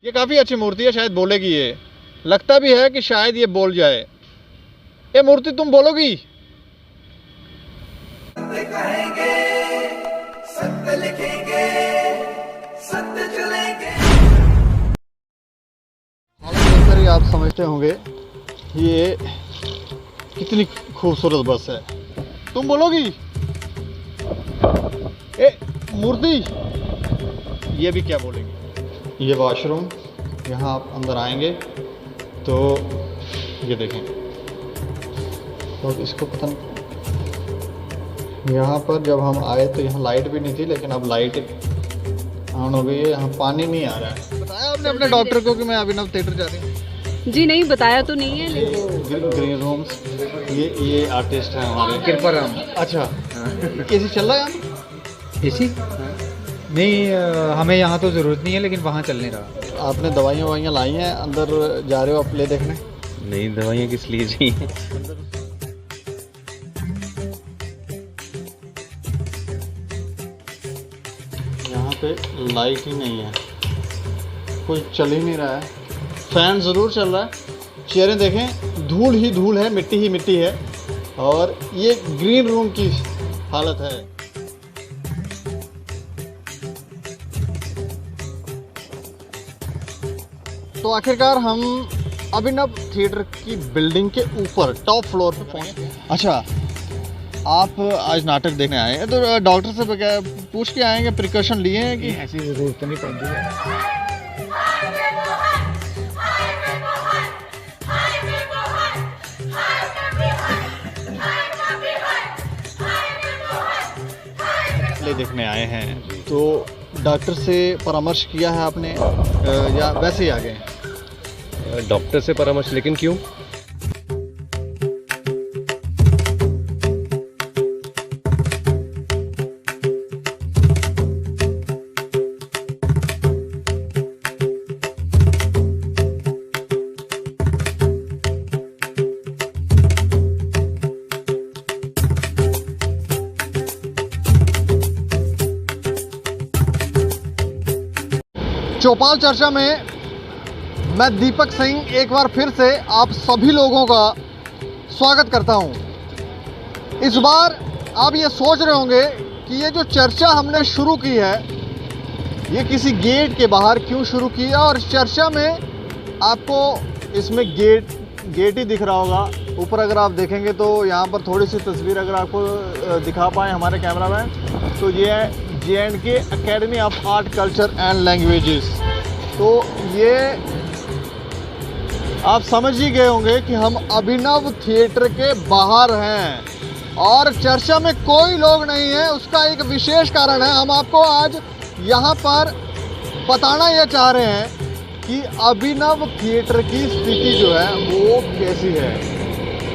ये काफ़ी अच्छी मूर्ति है, शायद बोलेगी ये। लगता भी है कि शायद ये बोल जाए। ये मूर्ति तुम बोलोगी? सत्य कहेंगे, सत्य लिखेंगे, सत्य चलेंगे। देखकर ही आप समझते होंगे ये कितनी खूबसूरत बस है। तुम बोलोगी? ए मूर्ति, ये भी क्या बोलेंगे? ये वॉशरूम, यहाँ आप अंदर आएंगे तो ये देखें, तो इसको पता नहीं, यहाँ पर जब हम आए तो यहाँ लाइट भी नहीं थी, लेकिन अब लाइट ऑन हो गई है। यहाँ पानी नहीं आ रहा है। बताया आपने अपने डॉक्टर को कि मैं अभिनव थिएटर जा रही हूँ? जी नहीं, बताया तो नहीं है लेकिन ग्रीन रूम्स, ये आर्टिस्ट हैं हमारे कृपाराम। अच्छा, कैसी चल रहा है यहाँ? इसी नहीं, हमें यहाँ तो ज़रूरत नहीं है, लेकिन वहाँ चल नहीं रहा। आपने दवाइयाँ ववाइयाँ लाई हैं, अंदर जा रहे हो आप प्ले देखने? नहीं, दवाइयाँ किस लिए चाहिए? यहाँ पे लाइट ही नहीं है, कुछ चल ही नहीं रहा है। फैन ज़रूर चल रहा है। चेयरें देखें, धूल ही धूल है, मिट्टी ही मिट्टी है, और ये ग्रीन रूम की हालत है। तो आखिरकार हम अभिनव थिएटर की बिल्डिंग के ऊपर टॉप फ्लोर पे पहुंचे। अच्छा, आप आज नाटक देखने आए हैं, तो डॉक्टर से पूछ के आएंगे, प्रिकॉशन लिए हैं कि? ऐसी ज़रूरत नहीं पड़ती। प्ले देखने आए हैं तो डॉक्टर से परामर्श किया है आपने या वैसे ही आ गए? डॉक्टर से परामर्श, लेकिन क्यों? चौपाल चर्चा में मैं दीपक सिंह एक बार फिर से आप सभी लोगों का स्वागत करता हूं। इस बार आप ये सोच रहे होंगे कि ये जो चर्चा हमने शुरू की है, ये किसी गेट के बाहर क्यों शुरू की है, और चर्चा में आपको इसमें गेट ही दिख रहा होगा। ऊपर अगर आप देखेंगे तो यहाँ पर थोड़ी सी तस्वीर अगर आपको दिखा पाएँ हमारे कैमरामैन, तो ये है JNK academy of art culture and languages. तो ये आप समझ ही गए होंगे कि हम अभिनव थिएटर के बाहर हैं और चर्चा में कोई लोग नहीं है। उसका एक विशेष कारण है, हम आपको आज यहाँ पर बताना ये चाह रहे हैं कि अभिनव थिएटर की स्थिति जो है वो कैसी है।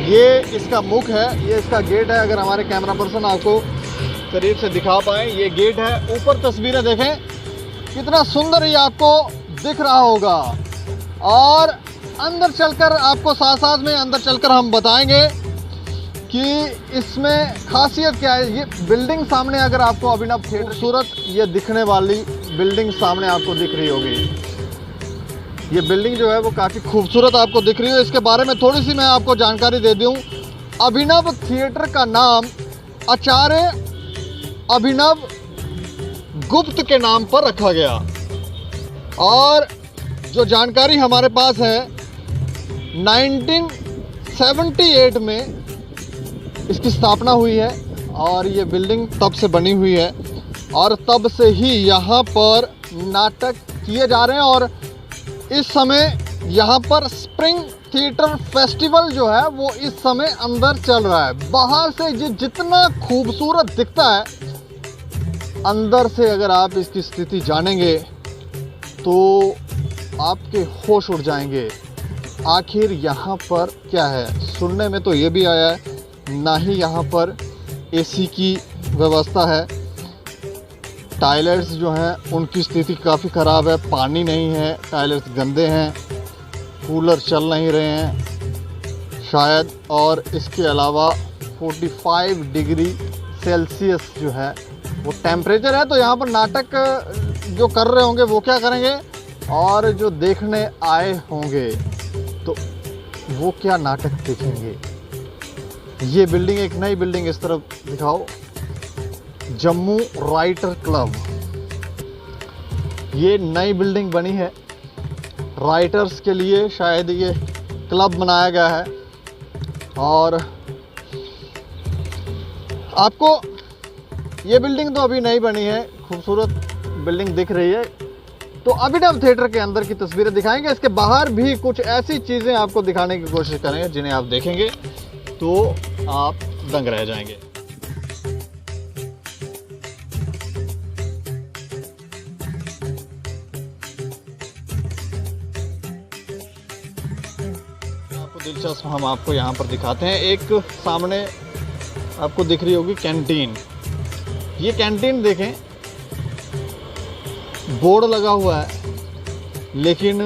ये इसका मुख है, ये इसका गेट है। अगर हमारे कैमरा पर्सन आपको करीब से दिखा पाए, ये गेट है। ऊपर तस्वीरें देखें, कितना सुंदर ये आपको दिख रहा होगा। और अंदर चलकर आपको साथ साथ में अंदर चलकर हम बताएंगे कि इसमें खासियत क्या है। ये बिल्डिंग सामने अगर आपको अभिनव थिएटर खूबसूरत ये दिखने वाली बिल्डिंग सामने आपको दिख रही होगी, ये बिल्डिंग जो है वो काफ़ी खूबसूरत आपको दिख रही है। इसके बारे में थोड़ी सी मैं आपको जानकारी दे दूं। अभिनव थिएटर का नाम आचार्य अभिनव गुप्त के नाम पर रखा गया, और जो जानकारी हमारे पास है 1978 में इसकी स्थापना हुई है, और ये बिल्डिंग तब से बनी हुई है, और तब से ही यहाँ पर नाटक किए जा रहे हैं। और इस समय यहाँ पर स्प्रिंग थिएटर फेस्टिवल जो है वो इस समय अंदर चल रहा है। बाहर से ये जितना खूबसूरत दिखता है, अंदर से अगर आप इसकी स्थिति जानेंगे तो आपके होश उड़ जाएंगे। आखिर यहाँ पर क्या है? सुनने में तो ये भी आया है ना ही यहाँ पर AC की व्यवस्था है। टॉयलेट्स जो हैं उनकी स्थिति काफ़ी ख़राब है, पानी नहीं है, टॉयलेट्स गंदे हैं, कूलर चल नहीं रहे हैं शायद। और इसके अलावा 45 डिग्री सेल्सियस जो है वो टेम्परेचर है। तो यहाँ पर नाटक जो कर रहे होंगे वो क्या करेंगे, और जो देखने आए होंगे तो वो क्या नाटक देखेंगे। ये बिल्डिंग, एक नई बिल्डिंग इस तरफ दिखाओ, जम्मू राइटर क्लब। ये नई बिल्डिंग बनी है राइटर्स के लिए, शायद ये क्लब बनाया गया है। और आपको ये बिल्डिंग तो अभी नहीं बनी है, खूबसूरत बिल्डिंग दिख रही है। तो अभिनव थिएटर के अंदर की तस्वीरें दिखाएंगे, इसके बाहर भी कुछ ऐसी चीज़ें आपको दिखाने की कोशिश करेंगे जिन्हें आप देखेंगे तो आप दंग रह जाएंगे। आपको दिलचस्प हम आपको यहाँ पर दिखाते हैं। एक सामने आपको दिख रही होगी कैंटीन। ये कैंटीन देखें, बोर्ड लगा हुआ है, लेकिन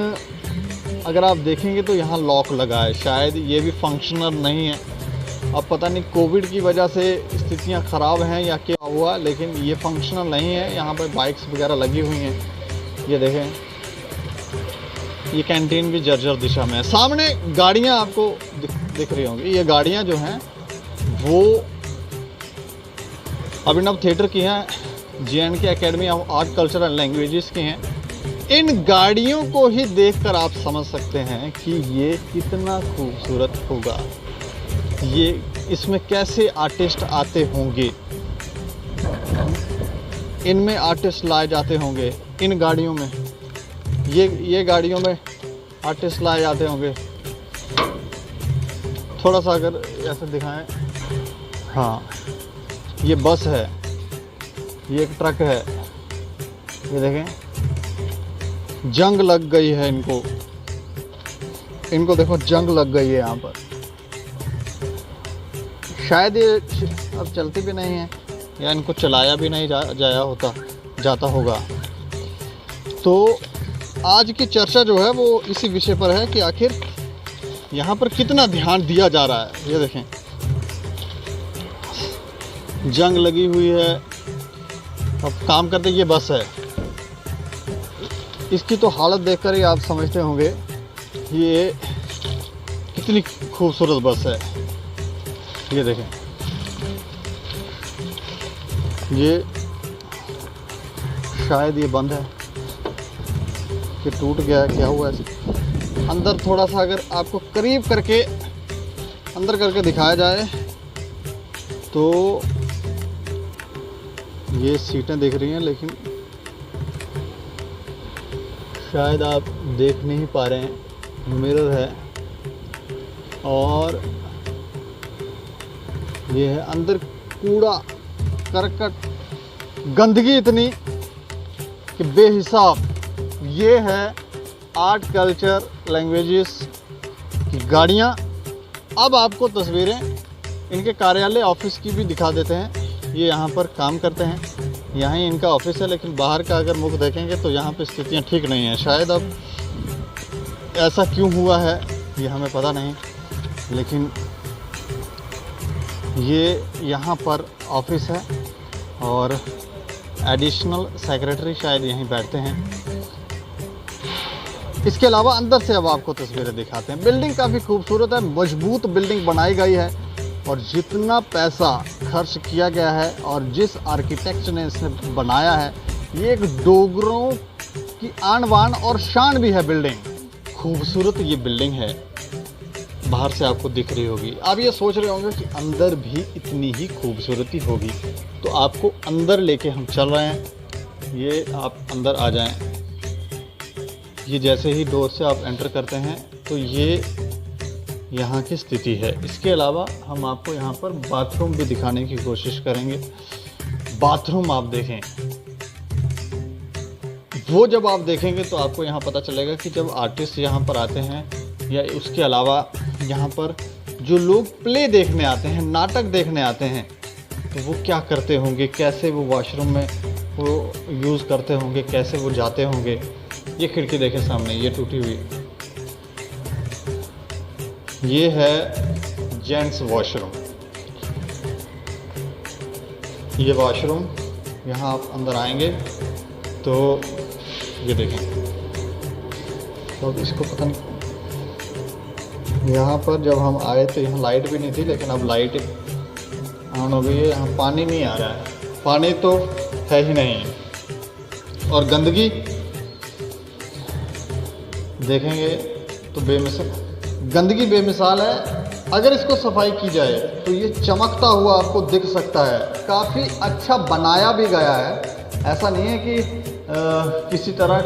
अगर आप देखेंगे तो यहाँ लॉक लगा है। शायद ये भी फंक्शनल नहीं है। अब पता नहीं कोविड की वजह से स्थितियाँ ख़राब हैं या क्या हुआ, लेकिन ये फंक्शनल नहीं है। यहाँ पर बाइक्स वगैरह लगी हुई हैं। ये देखें, ये कैंटीन भी जर्जर दिशा में है। सामने गाड़ियाँ आपको दिख रही होंगी। ये गाड़ियाँ जो हैं वो अभिनव थिएटर की हैं, JNK academy of art culture and languages की हैं। इन गाड़ियों को ही देखकर आप समझ सकते हैं कि ये कितना खूबसूरत होगा। ये इसमें कैसे आर्टिस्ट आते होंगे, इनमें आर्टिस्ट लाए जाते होंगे, इन गाड़ियों में, ये गाड़ियों में आर्टिस्ट लाए जाते होंगे। थोड़ा सा अगर ऐसे दिखाएं, हाँ ये बस है, ये एक ट्रक है। ये देखें, जंग लग गई है इनको देखो, जंग लग गई है यहाँ पर। शायद ये अब चलती भी नहीं है या इनको चलाया भी नहीं जाता होगा। तो आज की चर्चा जो है वो इसी विषय पर है कि आखिर यहाँ पर कितना ध्यान दिया जा रहा है। ये देखें, जंग लगी हुई है। अब काम करते ये बस है, इसकी तो हालत देखकर ही आप समझते होंगे ये कितनी खूबसूरत बस है। ये देखें, ये शायद ये बंद है कि टूट गया है, क्या हुआ है। अंदर थोड़ा सा अगर आपको करीब करके अंदर करके दिखाया जाए तो ये सीटें दिख रही हैं, लेकिन शायद आप देख नहीं पा रहे हैं। मिरर है और ये है अंदर कूड़ा करकट, गंदगी इतनी कि बेहिसाब। ये है आर्ट कल्चर लैंग्वेजेस की गाड़ियाँ। अब आपको तस्वीरें इनके कार्यालय ऑफिस की भी दिखा देते हैं। ये यहाँ पर काम करते हैं, यहाँ ही इनका ऑफिस है, लेकिन बाहर का अगर मुख देखेंगे तो यहाँ पे स्थितियाँ ठीक नहीं हैं। शायद अब ऐसा क्यों हुआ है ये हमें पता नहीं, लेकिन ये यहाँ पर ऑफिस है और एडिशनल सेक्रेटरी शायद यहीं बैठते हैं। इसके अलावा अंदर से अब आपको तस्वीरें दिखाते हैं। बिल्डिंग काफ़ी खूबसूरत है, मजबूत बिल्डिंग बनाई गई है और जितना पैसा खर्च किया गया है और जिस आर्किटेक्ट ने इसे बनाया है, ये एक डोगरों की आन बान और शान भी है। बिल्डिंग खूबसूरत ये बिल्डिंग है, बाहर से आपको दिख रही होगी। आप ये सोच रहे होंगे कि अंदर भी इतनी ही खूबसूरती होगी, तो आपको अंदर लेके हम चल रहे हैं। ये आप अंदर आ जाएं। ये जैसे ही डोर से आप एंटर करते हैं तो ये यहाँ की स्थिति है। इसके अलावा हम आपको यहाँ पर बाथरूम भी दिखाने की कोशिश करेंगे। बाथरूम आप देखें, वो जब आप देखेंगे तो आपको यहाँ पता चलेगा कि जब आर्टिस्ट यहाँ पर आते हैं या उसके अलावा यहाँ पर जो लोग प्ले देखने आते हैं, नाटक देखने आते हैं, तो वो क्या करते होंगे, कैसे वो वॉशरूम में वो यूज़ करते होंगे, कैसे वो जाते होंगे। ये खिड़की देखें सामने, ये टूटी हुई, ये है जेंट्स वॉशरूम। ये वॉशरूम, यहाँ आप अंदर आएंगे तो ये देखें, अब इसको पता नहीं, यहाँ पर जब हम आए तो यहाँ लाइट भी नहीं थी, लेकिन अब लाइट ऑन हो गई है। यहाँ पानी नहीं आ रहा है, पानी तो है ही नहीं, और गंदगी देखेंगे तो बेमिसाल, गंदगी बेमिसाल है। अगर इसको सफाई की जाए तो ये चमकता हुआ आपको दिख सकता है, काफ़ी अच्छा बनाया भी गया है। ऐसा नहीं है कि किसी तरह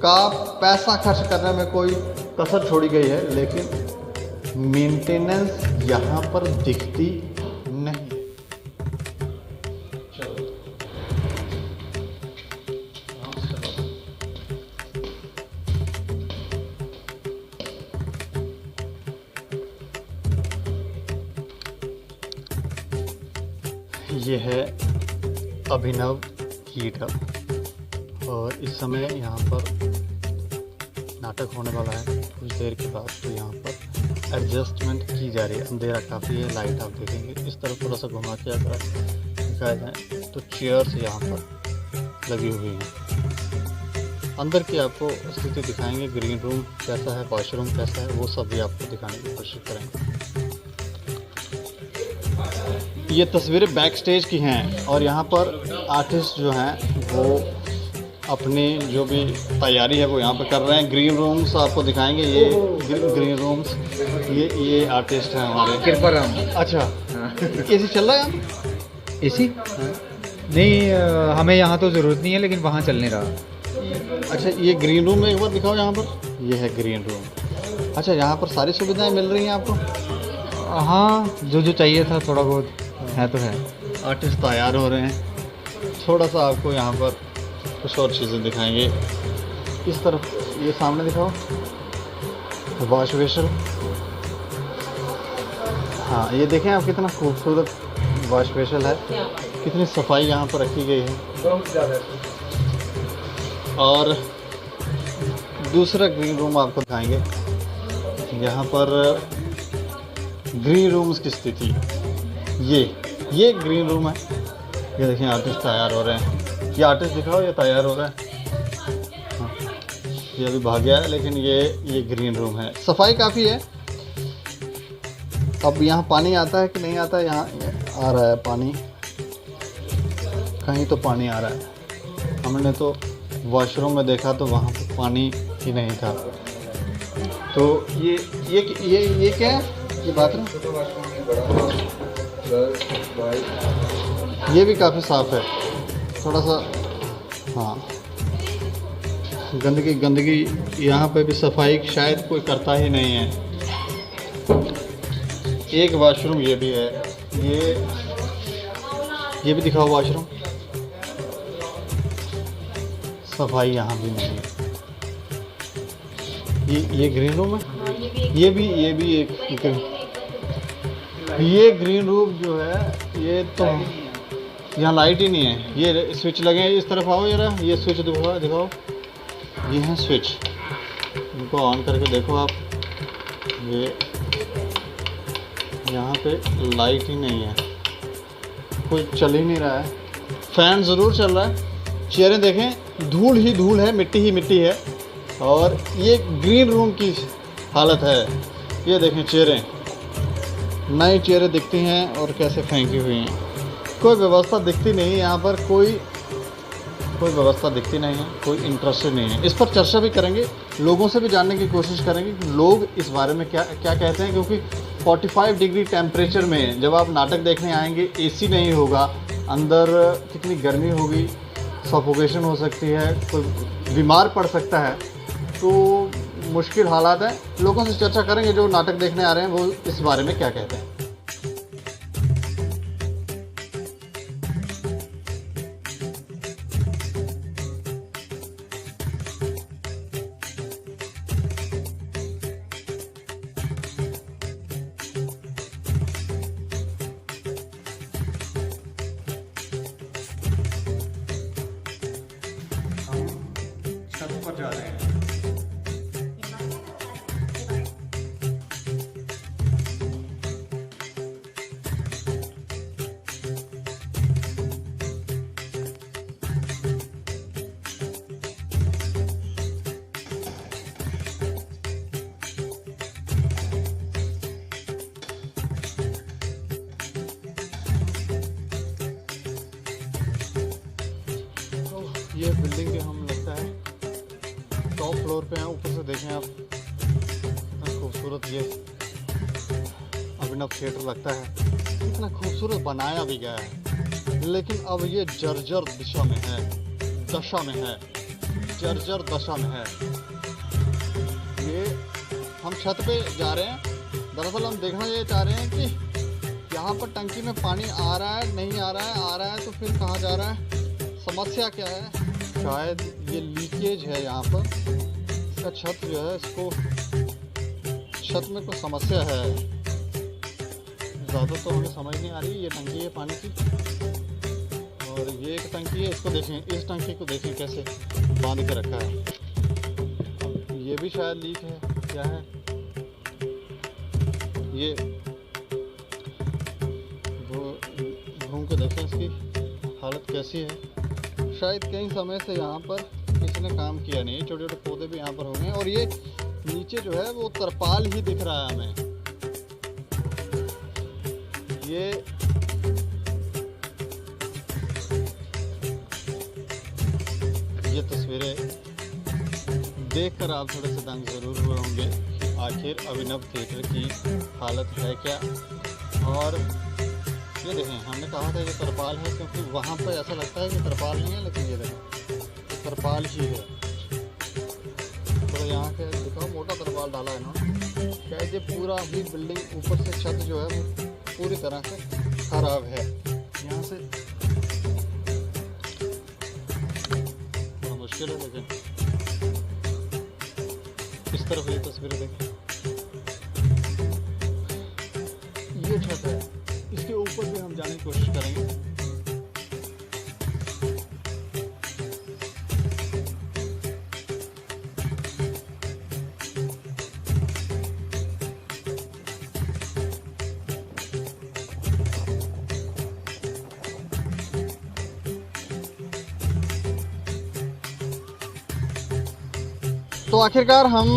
का पैसा खर्च करने में कोई कसर छोड़ी गई है, लेकिन मेंटेनेंस यहाँ पर दिखती नहीं। ये है अभिनव हीट हब, और इस समय यहाँ पर नाटक होने वाला है कुछ देर के बाद। तो यहाँ पर एडजस्टमेंट की जा रही है। अंधेरा काफ़ी है, लाइट आप देखेंगे इस तरफ थोड़ा सा घुमा के अगर दिखाया जाए तो चेयर्स यहाँ पर लगी हुई हैं। अंदर की आपको स्थिति दिखाएंगे, ग्रीन रूम कैसा है, वॉशरूम कैसा है, वो सब भी आपको दिखाने की कोशिश करेंगे। ये तस्वीरें बैक स्टेज की हैं, और यहाँ पर आर्टिस्ट जो हैं वो अपनी जो भी तैयारी है वो यहाँ पर कर रहे हैं। ग्रीन रूम्स आपको दिखाएंगे, ये ग्रीन रूम्स, ये आर्टिस्ट हैं हमारे कृपाराम। अच्छा, एसी चल रहा है यहाँ? एसी नहीं, हमें यहाँ तो ज़रूरत नहीं है, लेकिन वहाँ चल नहीं रहा। अच्छा, ये ग्रीन रूम में एक बार दिखाओ। यहाँ पर ये है ग्रीन रूम। अच्छा, यहाँ पर सारी सुविधाएं मिल रही हैं आपको? हाँ, जो चाहिए था थोड़ा बहुत है तो है। आर्टिस्ट तैयार हो रहे हैं। थोड़ा सा आपको यहाँ पर कुछ और चीज़ें दिखाएंगे। इस तरफ ये सामने दिखाओ, वॉश बेसिन। हाँ, ये देखें आप, कितना खूबसूरत वॉश बेसिन है, कितनी सफाई यहाँ पर रखी गई है। और दूसरा ग्रीन रूम आपको दिखाएंगे। यहाँ पर ग्रीन रूम्स की स्थिति, ये ग्रीन रूम है। ये देखिए आर्टिस्ट तैयार हो रहे हैं। ये आर्टिस्ट दिखाओ, ये तैयार हो रहा है। हाँ, ये अभी भाग गया है, लेकिन ये ग्रीन रूम है। सफाई काफ़ी है। अब यहाँ पानी आता है कि नहीं आता है? यहाँ आ रहा है पानी, कहीं तो पानी आ रहा है। हमने तो वॉशरूम में देखा तो वहाँ पर पानी ही नहीं था। तो ये क्या है? ये बाथरूम, ये भी काफ़ी साफ़ है। थोड़ा सा हाँ, गंदगी यहाँ पे भी सफाई शायद कोई करता ही नहीं है। एक वॉशरूम ये भी है, ये भी दिखाओ वॉशरूम। सफाई यहाँ भी नहीं है। ये ग्रीन रूम है। ये भी एक ये ग्रीन रूम जो है, ये तो यहाँ लाइट ही नहीं है। ये स्विच लगे हैं, इस तरफ आओ जरा, ये स्विच दिखाओ। ये है स्विच, इनको ऑन करके देखो आप। ये यहाँ पे लाइट ही नहीं है, कोई चल ही नहीं रहा है। फैन ज़रूर चल रहा है। चेयरें देखें, धूल ही धूल है, मिट्टी ही मिट्टी है। और ये ग्रीन रूम की हालत है। ये देखें चेयरें, नई चेयरें दिखती हैं और कैसे फेंकी हुई हैं। कोई व्यवस्था दिखती नहीं है यहाँ पर, कोई व्यवस्था दिखती नहीं है, कोई इंटरेस्टेड नहीं है। इस पर चर्चा भी करेंगे, लोगों से भी जानने की कोशिश करेंगे कि लोग इस बारे में क्या कहते हैं। क्योंकि 45 डिग्री टेम्परेचर में जब आप नाटक देखने आएंगे, एसी नहीं होगा, अंदर कितनी गर्मी होगी, सफोकेशन हो सकती है, कोई बीमार पड़ सकता है। तो मुश्किल हालात है। लोगों से चर्चा करेंगे जो नाटक देखने आ रहे हैं, वो इस बारे में क्या कहते हैं। छत पर जा रहे हैं। फ्लोर पे हैं। ऊपर से देखें आप, कितना खूबसूरत ये अभिनव थिएटर लगता है, कितना खूबसूरत बनाया भी गया है। लेकिन अब ये जर्जर दशा में है, जर्जर दशा में है। ये हम छत पे जा रहे हैं, दरअसल हम देखना ये चाह रहे हैं कि यहाँ पर टंकी में पानी आ रहा है, नहीं आ रहा है तो फिर कहाँ जा रहा है, समस्या क्या है। शायद ये लीकेज है यहाँ पर, इसका छत जो है, इसको छत में कोई समस्या है। ज़्यादा तो हमें समझ नहीं आ रही। ये टंकी है पानी की, और ये एक टंकी है, इसको देखें, इस टंकी को देखें कैसे बांध के रखा है। अब ये भी शायद लीक है, क्या है ये, घूम के देखें इसकी हालत कैसी है। शायद कई समय से यहाँ पर किसी ने काम किया नहीं, छोटे छोटे पौधे भी यहाँ पर हो गए, और ये नीचे जो है वो तरपाल ही दिख रहा है हमें। ये तस्वीरें देखकर आप थोड़े से दंग ज़रूर हुए होंगे कि आखिर अभिनव थिएटर की हालत है क्या। और ये देखें, हमने कहा था ये तरपाल है, क्योंकि वहाँ पर ऐसा लगता है कि तरपाल नहीं है, लेकिन ये देखें तरपाल ही है। तो यहाँ के दिखाओ, मोटा तरपाल डाला है इन्होंने। शायद ये पूरा ही बिल्डिंग ऊपर से छत जो है वो पूरी तरह से खराब है। यहाँ से बड़ा मुश्किल है, लेकिन इस तरफ ये तस्वीरें देखें, ये छत है, इसके ऊपर भी हम जाने की कोशिश करेंगे। तो आखिरकार हम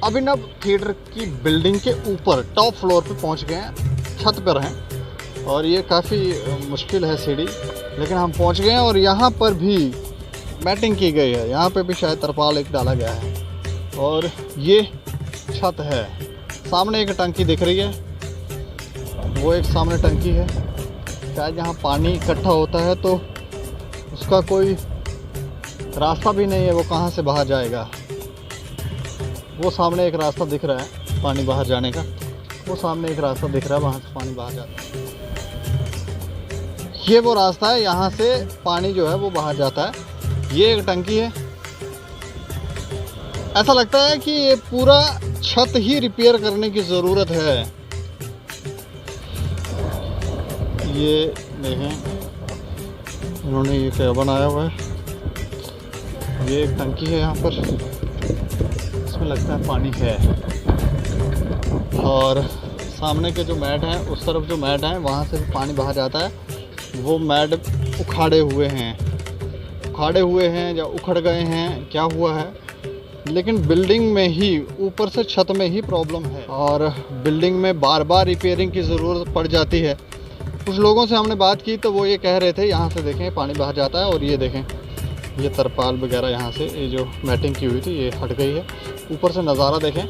अभिनव थिएटर की बिल्डिंग के ऊपर टॉप फ्लोर पे पहुंच गए हैं, छत पर हैं, और ये काफ़ी मुश्किल है सीढ़ी, लेकिन हम पहुंच गए हैं। और यहाँ पर भी मैटिंग की गई है, यहाँ पे भी शायद तरपाल एक डाला गया है, और ये छत है। सामने एक टंकी दिख रही है, वो एक सामने टंकी है, शायद यहाँ पानी इकट्ठा होता है तो उसका कोई रास्ता भी नहीं है, वो कहाँ से बाहर जाएगा। वो सामने एक रास्ता दिख रहा है पानी बाहर जाने का, वो सामने एक रास्ता दिख रहा है, वहाँ से पानी बाहर जाता है। ये वो रास्ता है, यहाँ से पानी जो है वो बाहर जाता है। ये एक टंकी है, ऐसा लगता है कि ये पूरा छत ही रिपेयर करने की ज़रूरत है। ये देखें इन्होंने ये क्या बनाया हुआ है, ये एक टंकी है यहाँ पर, इसमें लगता है पानी है। और सामने के जो मैट हैं, उस तरफ जो मैट हैं वहाँ से पानी बाहर जाता है, वो मैट उखाड़े हुए हैं या उखड़ गए हैं, क्या हुआ है। लेकिन बिल्डिंग में ही, ऊपर से छत में ही प्रॉब्लम है, और बिल्डिंग में बार बार रिपेयरिंग की ज़रूरत पड़ जाती है। कुछ लोगों से हमने बात की तो वो ये कह रहे थे, यहाँ से देखें पानी बाहर जाता है, और ये देखें ये तरपाल वगैरह यहाँ से, ये जो मैटिंग की हुई थी ये हट गई है। ऊपर से नज़ारा देखें।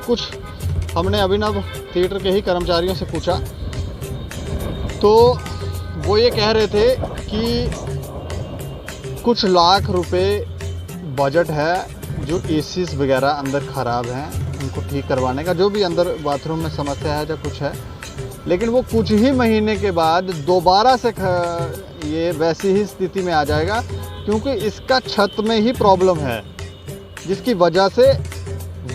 कुछ हमने अभिनव थिएटर के ही कर्मचारियों से पूछा तो वो ये कह रहे थे कि कुछ लाख रुपए बजट है, जो एसीज वगैरह अंदर ख़राब हैं उनको ठीक करवाने का, जो भी अंदर बाथरूम में समस्या है या कुछ है। लेकिन वो कुछ ही महीने के बाद दोबारा से ये वैसी ही स्थिति में आ जाएगा, क्योंकि इसका छत में ही प्रॉब्लम है, जिसकी वजह से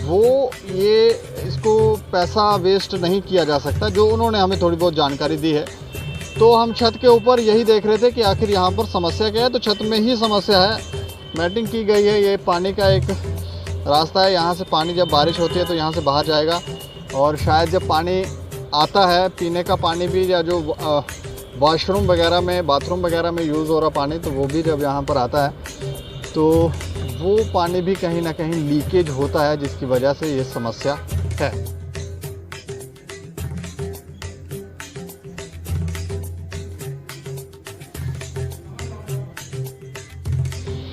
वो ये इसको पैसा वेस्ट नहीं किया जा सकता, जो उन्होंने हमें थोड़ी बहुत जानकारी दी है। तो हम छत के ऊपर यही देख रहे थे कि आखिर यहाँ पर समस्या क्या है। तो छत में ही समस्या है, मैटिंग की गई है, ये पानी का एक रास्ता है, यहाँ से पानी जब बारिश होती है तो यहाँ से बाहर जाएगा, और शायद जब पानी आता है पीने का पानी भी, या जो वॉशरूम वगैरह में, बाथरूम वगैरह में यूज़ हो रहा पानी, तो वो भी जब यहाँ पर आता है तो वो पानी भी कहीं ना कहीं लीकेज होता है, जिसकी वजह से ये समस्या है।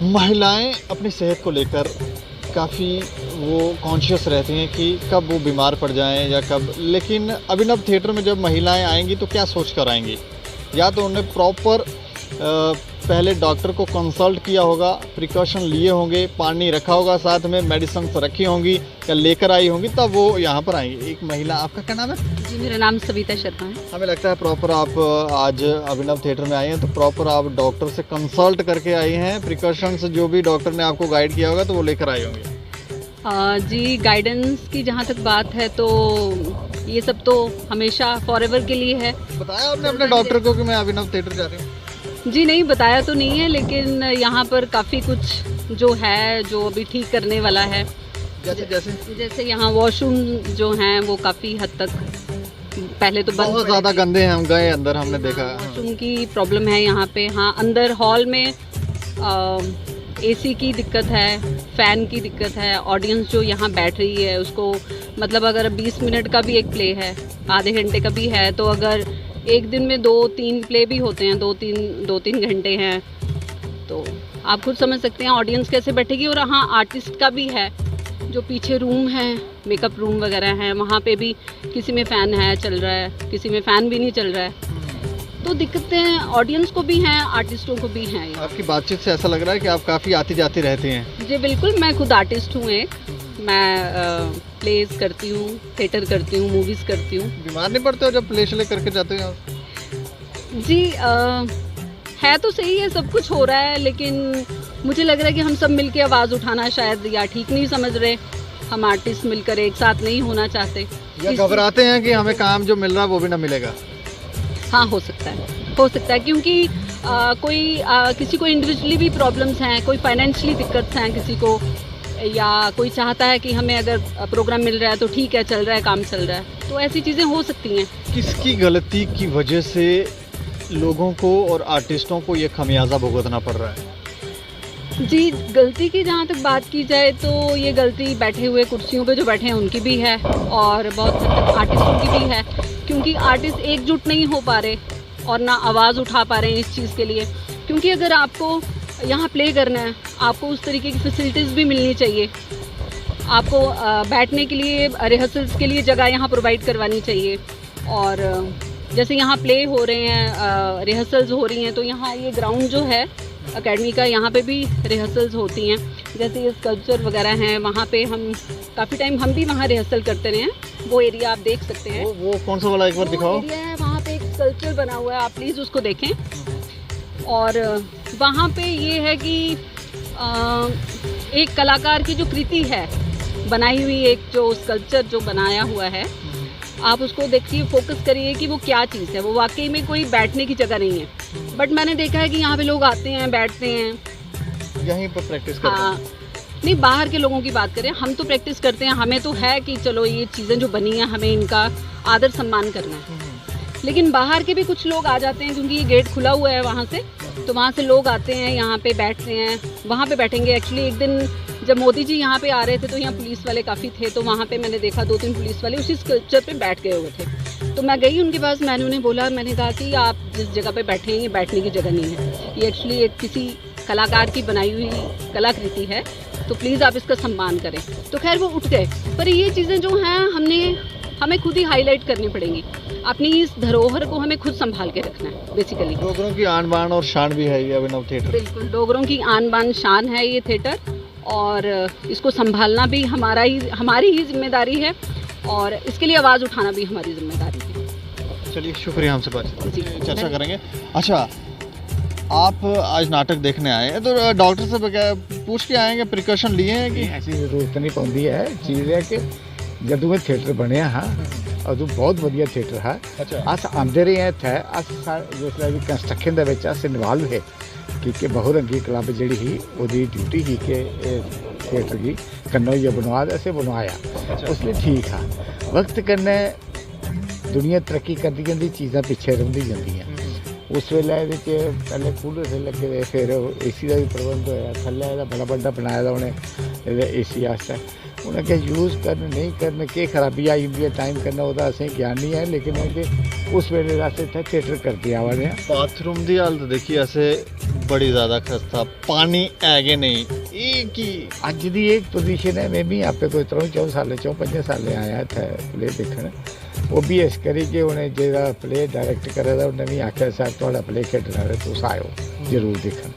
महिलाएं अपनी सेहत को लेकर काफ़ी वो कॉन्शियस रहती हैं कि कब वो बीमार पड़ जाएं या कब, लेकिन अभिनव थिएटर में जब महिलाएं आएंगी तो क्या सोच कर आएंगी? या तो उन्हें प्रॉपर पहले डॉक्टर को कंसल्ट किया होगा, प्रिकॉशन लिए होंगे, पानी रखा होगा, साथ में मेडिसिन रखी होंगी या लेकर आई होंगी, तब वो यहाँ पर आएंगी। एक महिला, आपका क्या नाम है? जी मेरा नाम सविता शर्मा है। हमें लगता है प्रॉपर आप आज अभिनव थिएटर में आई हैं तो प्रॉपर आप डॉक्टर से कंसल्ट करके आई हैं, प्रिकॉशंस जो भी डॉक्टर ने आपको गाइड किया होगा तो वो लेकर आई होंगी। जी गाइडेंस की जहाँ तक बात है तो ये सब तो हमेशा फॉरएवर के लिए है। बताया आपने अपने डॉक्टर को कि मैं अभिनव थिएटर जा रही हूँ? जी नहीं बताया तो नहीं है, लेकिन यहाँ पर काफ़ी कुछ जो है जो अभी ठीक करने वाला है। जैसे जैसे जैसे यहाँ वॉशरूम जो हैं वो काफ़ी हद तक पहले तो बहुत ज़्यादा गंदे हैं, हम गए अंदर, हमने देखा। वॉशरूम की प्रॉब्लम है यहाँ पे। हाँ अंदर हॉल में एसी की दिक्कत है, फ़ैन की दिक्कत है। ऑडियंस जो यहाँ बैठ रही है उसको मतलब अगर 20 मिनट का भी एक प्ले है, आधे घंटे का भी है, तो अगर एक दिन में 2-3 प्ले भी होते हैं, 2-3 घंटे हैं, तो आप खुद समझ सकते हैं ऑडियंस कैसे बैठेगी। और हाँ आर्टिस्ट का भी है, जो पीछे रूम है, मेकअप रूम वगैरह हैं, वहाँ पे भी किसी में फ़ैन है चल रहा है, किसी में फ़ैन भी नहीं चल रहा है। तो दिक्कतें ऑडियंस को भी हैं, आर्टिस्टों को भी हैं। आपकी बातचीत से ऐसा लग रहा है कि आप काफ़ी आती जाती रहती हैं। जी बिल्कुल, मैं खुद आर्टिस्ट हूँ एक। मैं प्लेस करती हूँ, थिएटर करती हूँ, मूवीज़ करती हूँ। बीमार नहीं पड़ते हो जब प्ले शले करके जाते हो? जी है तो सही है, सब कुछ हो रहा है, लेकिन मुझे लग रहा है कि हम सब मिलके आवाज़ उठाना शायद या ठीक नहीं समझ रहे। हम आर्टिस्ट मिलकर एक साथ नहीं होना चाहते या घबराते हैं कि हमें काम जो मिल रहा है वो भी ना मिलेगा? हाँ हो सकता है, क्योंकि किसी को इंडिविजुअली भी प्रॉब्लम्स हैं, कोई फाइनेंशियली दिक्कत हैं किसी को, या कोई चाहता है कि हमें अगर प्रोग्राम मिल रहा है तो ठीक है, चल रहा है, काम चल रहा है, तो ऐसी चीज़ें हो सकती हैं। किसकी गलती की वजह से लोगों को और आर्टिस्टों को ये खमियाजा भुगतना पड़ रहा है? जी गलती की जहाँ तक बात की जाए तो ये गलती बैठे हुए कुर्सियों पे जो बैठे हैं उनकी भी है, और बहुत हद तक आर्टिस्टों की भी है, क्योंकि आर्टिस्ट एकजुट नहीं हो पा रहे और ना आवाज़ उठा पा रहे हैं इस चीज़ के लिए। क्योंकि अगर आपको यहाँ प्ले करना है, आपको उस तरीके की फैसिलिटीज़ भी मिलनी चाहिए। आपको बैठने के लिए, रिहर्सल्स के लिए जगह यहाँ प्रोवाइड करवानी चाहिए। और जैसे यहाँ प्ले हो रहे हैं, रिहर्सल्स हो रही हैं, तो यहाँ ये ग्राउंड जो है एकेडमी का, यहाँ पे भी रिहर्सल्स होती हैं। जैसे ये स्कल्पचर वगैरह हैं, वहाँ पे हम काफ़ी टाइम हम भी वहाँ रिहर्सल करते रहे हैं। वो एरिया आप देख सकते हैं। वो कौन सा वाला, एक बार दिखाओ। एरिया है, वहाँ पे एक स्कल्पचर बना हुआ है, आप प्लीज़ उसको देखें। और वहाँ पे ये है कि एक कलाकार की जो कृति है बनाई हुई, एक जो स्कल्पचर जो बनाया हुआ है, आप उसको देखिए, फोकस करिए कि वो क्या चीज़ है। वो वाकई में कोई बैठने की जगह नहीं है, बट मैंने देखा है कि यहाँ पे लोग आते हैं, बैठते हैं, यहीं पर प्रैक्टिस करते हैं। हाँ नहीं, बाहर के लोगों की बात करें, हम तो प्रैक्टिस करते हैं, हमें तो है कि चलो ये चीज़ें जो बनी हैं हमें इनका आदर सम्मान करना है। लेकिन बाहर के भी कुछ लोग आ जाते हैं, क्योंकि ये गेट खुला हुआ है वहाँ से, तो वहाँ से लोग आते हैं, यहाँ पे बैठते हैं, वहाँ पे बैठेंगे। एक्चुअली एक दिन जब मोदी जी यहाँ पे आ रहे थे तो यहाँ पुलिस वाले काफ़ी थे, तो वहाँ पे मैंने देखा 2-3 पुलिस वाले उसी स्कल्पचर पे बैठ गए हुए थे। तो मैं गई उनके पास, मैंने उन्हें बोला, मैंने कहा कि आप जिस जगह पे बैठे हैं ये बैठने की जगह नहीं है, ये एक्चुअली एक किसी कलाकार की बनाई हुई कलाकृति है, तो प्लीज़ आप इसका सम्मान करें। तो खैर वो उठ गए, पर ये चीज़ें जो हैं हमें खुद ही हाईलाइट करनी पड़ेंगी। अपनी इस धरोहर को हमें खुद संभाल के रखना है बेसिकली। डोगरों की आन बान और शान भी है ये अभिनव थिएटर। बिल्कुल, डोगरों की आन बान शान है ये थिएटर, और इसको संभालना भी हमारी ही जिम्मेदारी है, और इसके लिए आवाज़ उठाना भी हमारी जिम्मेदारी है। चलिए, शुक्रिया, हमसे बात जी, चर्चा करेंगे। अच्छा, आप आज नाटक देखने आए हैं तो डॉक्टर से पूछ के आएंगे, प्रिकॉशन लिए हैं कि? ऐसी जरूरत नहीं पौंदी है। चीज़ है कि जदों ਇਹ थिएटर ਬਣਿਆ ਹਾਂ ਉਦੋਂ ਬਹੁਤ ਵਧੀਆ थिएटर है। अस आंदे रहे हैं इत्थे, अस जिसलै भी कंस्ट्रक्शन ਦੇ ਵਿੱਚ अस इन्वॉल्व है, क्योंकि बहुरंगी क्लब ਜਿਹੜੀ ਸੀ ਉਹਦੀ ड्यूटी ਸੀ कि थिएटर की कन्नो ये बनवा दे, असें बनवाया। उसलिए ठीक है, वक्त कन्नै दुनिया तरक्की करती जंदी, चीज़ां पिछे रहिंदी जंदियां। उस वेले ਇਹਦੇ 'ਚ पहले कूलर से लगे दे, फिर AC का भी प्रबंध होया, थल्ले ਇਹਦਾ बड़ा बड़ा बनाया दा उ'नें ਇਹਦੇ AC आस्तै। उन्हें क्या यूज़ करने नहीं करने के खराबी आई हुई है, टाइम करना वो असें ज्ञान नहीं है, लेकिन उस वेले अस इत्थे थिएटर करते आवा रहे हैं। बाथरूम की हालत देखिए, ऐसे बड़ी ज़्यादा खस्ता पानी हैगे नहीं एक ही ਅੱਜ ਦੀ ਇੱਕ ਪੋਜੀਸ਼ਨ ਹੈ ਮੈਂ ਵੀ ਆਪੇ ਕੋਈ 3-4 ਸਾਲ 5 ਸਾਲ ਆਇਆ ਇੱਥੇ ਪਲੇ ਦੇਖਣ ਉਹ ਵੀ ਇਸ ਕਰੀ ਕਿ ਉਹਨੇ ਜਿਹੜਾ ਪਲੇ ਡਾਇਰੈਕਟ ਕਰਿਆ ਦਾ ਉਹਨੇ ਵੀ ਆਖਿਆ ਸਾਹਿਬ ਤੁਹਾਡਾ ਪਲੇ ਖੇਡਣਾ ਹੈ ਤੁਸੀਂ ਆਇਓ ਜ਼ਰੂਰ ਦੇਖਣ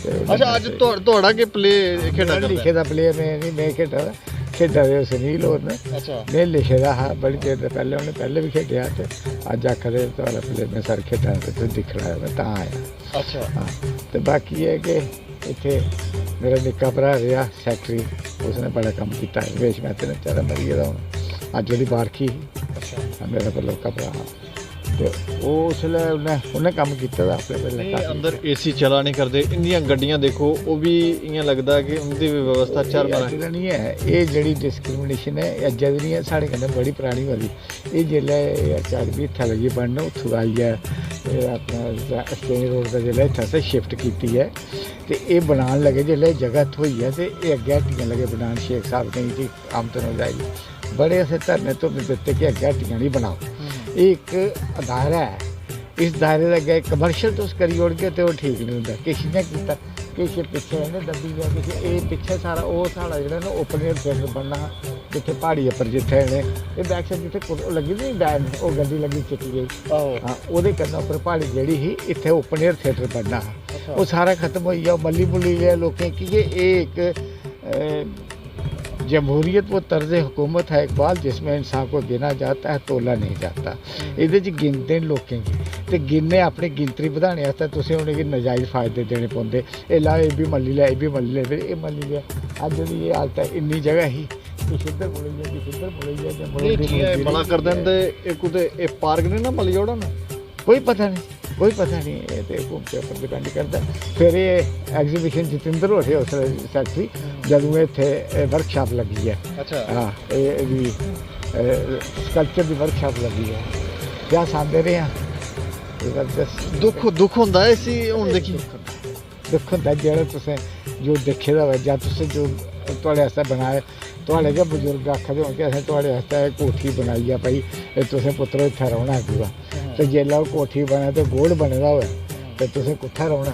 ਤੇ ਉਹਨੇ अच्छा अज ਤੁਹਾਡਾ ਕੇ ਪਲੇ ਖੇਡਾ ਕਰਦਾ ਲਿਖੇ ਦਾ ਪਲੇ ਮੈਂ ਖੇਡਾ ਦੇ ਸੁਨੀਲ ਹੋਰ ਨੇ ਅੱਛਾ ਮੈਂ ਲਿਖੇ ਦਾ ਹਾਂ ਬੜੀ ਦੇਰ ਤੋਂ ਪਹਿਲੇ ਉਹਨੇ ਪਹਿਲੇ ਵੀ ਖੇਡਿਆ ਤੇ ਅੱਜ ਆਖਦੇ ਤੁਹਾਡਾ ਪਲੇ ਮੈਂ ਸਰ ਖੇਡਾਂ ਤੇ ਤੁਸੀਂ ਦਿਖਣਾ ਮੈਂ ਤਾਂ ਆਇਆ ਅੱਛਾ ਹਾਂ ਤੇ ਬਾਕੀ ਇਹ ਕਿ ਇੱਥੇ ਮੇਰਾ ਨਿੱਕਾ ਭਰਾ ਰਿਹਾ ਸੈਕਟਰੀ ਉਸਨੇ ਬੜਾ ਕੰਮ ਕੀਤਾ ਵੇਸ਼ ਮੈਂ ਤੇ ਵਿਚਾਰਾ ਮਰੀ ਗਿਆ ਹੁਣ ਅੱਜ ਜਿਹੜੀ ਬਾਰਖੀ ਅੱਛਾ ਮੇਰਾ ਪਹਿਲਾ ਭਰਾ ਤੇ ਉਹ ਉਸ ਵੇਲੇ ਉਹਨੇ ਕੰਮ ਕੀਤਾ ਦਾ ਆਪਣੇ ਪਹਿਲੇ नहीं अंदर एसी चला नहीं करते इंदियां गड्डियां देखो वो भी इयां लगदा कि उनकी भी व्यवस्था चर बना ਜਿਹੜਾ ਨਹੀਂ ਹੈ ਇਹ ਜਿਹੜੀ ਡਿਸਕ੍ਰਿਮੀਨੇਸ਼ਨ ਹੈ ਇਹ ਅੱਜ ਦੀ ਨਹੀਂ ਹੈ ਸਾਡੇ ਕਹਿੰਦੇ ਬੜੀ ਪੁਰਾਣੀ ਵਾਲੀ ਇਹ ਜਿਹੜੇ ਚਾਰ ਵੀ ਇੱਥੇ ਲੱਗੀ ਬਣਨ ਉੱਥੋਂ ਆਈ ਹੈ ਇਹ ਆਪਣਾ ਐਕਸਚੇਂਜ ਰੋਡ ਦਾ ਜਿਹੜਾ ਇੱਥੇ ਸੇ ਸ਼ਿਫਟ ਕੀਤੀ ਹੈ ਤੇ ਇਹ ਬਣਾਉਣ ਲੱਗੇ ਜਿਹੜੇ ਜਗ੍ਹਾ ਹੋਈ ਹੈ ਤੇ ਇਹ ਅੱਗੇ ਹੱਟੀਆਂ ਲੱਗੇ ਬਣਾਉਣ ਸ਼ੇਖ ਸਾਹਿਬ ਕਹਿੰਦੇ ਜੀ ਆਮਦਨ ਹੋ ਜਾਏਗੀ ਬੜੇ ਅਸੇ ਧਰਨੇ ਤੋਂ ਵੀ ਦਿੱਤੇ ਕਿ ਅੱਗੇ ਹੱਟੀਆਂ ਨਹੀਂ ਬਣਾਓ ਇਹ ਇੱਕ ਅਦਾਰਾ ਹੈ ਇਸ ਦਾਇਰੇ ਦਾ ਅੱਗੇ ਕਮਰਸ਼ੀਅਲ ਤੋਂ ਕਰੀ ਉੜ ਕੇ ਤੇ ਉਹ ਠੀਕ ਨਹੀਂ ਹੁੰਦਾ ਕਿਸੇ ਨੇ ਕੀਤਾ ਕਿਸੇ ਪਿੱਛੇ ਇਹਨੇ ਦੱਬੀ ਗਿਆ ਕਿਸੇ ਇਹ ਪਿੱਛੇ ਸਾਰਾ ਉਹ ਸਾਡਾ ਜਿਹੜਾ ਨਾ ਓਪਨ ਏਅਰ ਥੀਏਟਰ ਬਣਨਾ ਜਿੱਥੇ ਪਹਾੜੀ ਉੱਪਰ ਜਿੱਥੇ ਇਹਨੇ ਇਹ ਬੈਕ ਸਾਈਡ ਜਿੱਥੇ ਲੱਗੀ ਨਹੀਂ ਬੈਨ ਉਹ ਗੱਡੀ ਲੱਗੀ ਚਿੱਟੀ ਗਈ ਆਹੋ ਹਾਂ ਉਹਦੇ ਕੰਨਾਂ ਉੱਪਰ ਪਹਾੜੀ ਜਿਹੜੀ ਸੀ ਇੱਥੇ ਓਪਨ ਏਅਰ ਥੀਏਟਰ ਬਣਨਾ ਉਹ ਸਾਰਾ ਖਤਮ ਹੋਈ ਗਿਆ ਮੱਲੀ ਮੁੱਲੀ ਗਿਆ ਲੋਕਾਂ ਕਿ ਇਹ एक जमहूरियत वो तर्ज हुकूमत है इकबाल जिसमें इंसान को गिना जाता है तोला नहीं जाता ਇਹਦੇ 'ਚ ਗਿਣਦੇ ਲੋਕਾਂ ਦੀ ਤੇ ਗਿਣਨੇ ਆਪਣੀ ਗਿਣਤੀ ਵਧਾਉਣੇ ਵਾਸਤੇ ਤੁਸੀਂ ਉਹਨਾਂ ਨੂੰ ਨਜਾਇਜ਼ ਫਾਇਦੇ ਦੇਣੇ ਪਾਉਂਦੇ ਇਹ ਲਾ ਇਹ ਵੀ ਮੱਲੀ ਲੈ ਇਹ ਵੀ ਮੱਲੀ ਲੈ ਫਿਰ ਇਹ ਮੱਲੀ ਲਿਆ ਅੱਜ ਦੀ ਇਹ ਹਾਲਤ ਹੈ ਇੰਨੀ ਜਗ੍ਹਾ ਹੀ ਕਿ ਸਿੱਧਰ ਮੁੜੀ ਜਾਂਦੀ ਸਿੱਧਰ ਮੁੜੀ ਜਾਂਦੀ नहीं ठीक है बड़ा कर दें ते एक उते एक पार्क नहीं ना मलियोड़ा ना ਕੋਈ ਪਤਾ ਨਹੀਂ ਇਹ ਤੇ ਹੁਕਮ ਤੇ ਉੱਪਰ ਡਿਪੈਂਡ ਕਰਦਾ ਫਿਰ ਇਹ ਐਗਜ਼ੀਬਿਸ਼ਨ ਜਤਿੰਦਰ ਹੋ ਰਿਹਾ ਉਸ ਸੈਕਟਰੀ ਜਦੋਂ ਇੱਥੇ ਵਰਕਸ਼ਾਪ ਲੱਗੀ ਹੈ अच्छा ਹਾਂ ਇਹ ਵੀ ਸਕਲਪਚਰ ਦੀ ਵਰਕਸ਼ਾਪ ਲੱਗੀ ਹੈ ਕਿਆ ਸਾਂਦੇ ਰਹੇ ਆ ਜ਼ਬਰਦਸਤ दुख हुंदा है इसी हुन देखी ਦੁੱਖ ਹੁੰਦਾ ਜਿਹੜਾ ਤੁਸੀਂ ਜੋ ਦੇਖੇ ਦਾ ਵਾ ਜਾਂ ਤੁਸੀਂ ਜੋ ਤੁਹਾਡੇ ਵਾਸਤੇ ਬਣਾਇਆ ਤੁਹਾਡੇ ਕੇ ਬਜ਼ੁਰਗ ਆਖਦੇ ਹੋ ਕਿ ਅਸੀਂ ਤੁਹਾਡੇ ਵਾਸਤੇ ਕੋਠੀ ਬਣਾਈ ਆ ਭਾਈ ਇਹ ਤੁਸੀਂ ਪੁੱਤਰੋ ਇੱਥੇ ਰਹਿਣਾ ਪੂਰਾ ਤੇ ਜੇ ਲਓ ਕੋਠੀ ਬਣਾ ਤੇ ਗੋੜ ਬਣਦਾ ਹੋਇਆ ਤੇ ਤੁਸੀਂ ਕਿੱਥੇ ਰਹਿਣਾ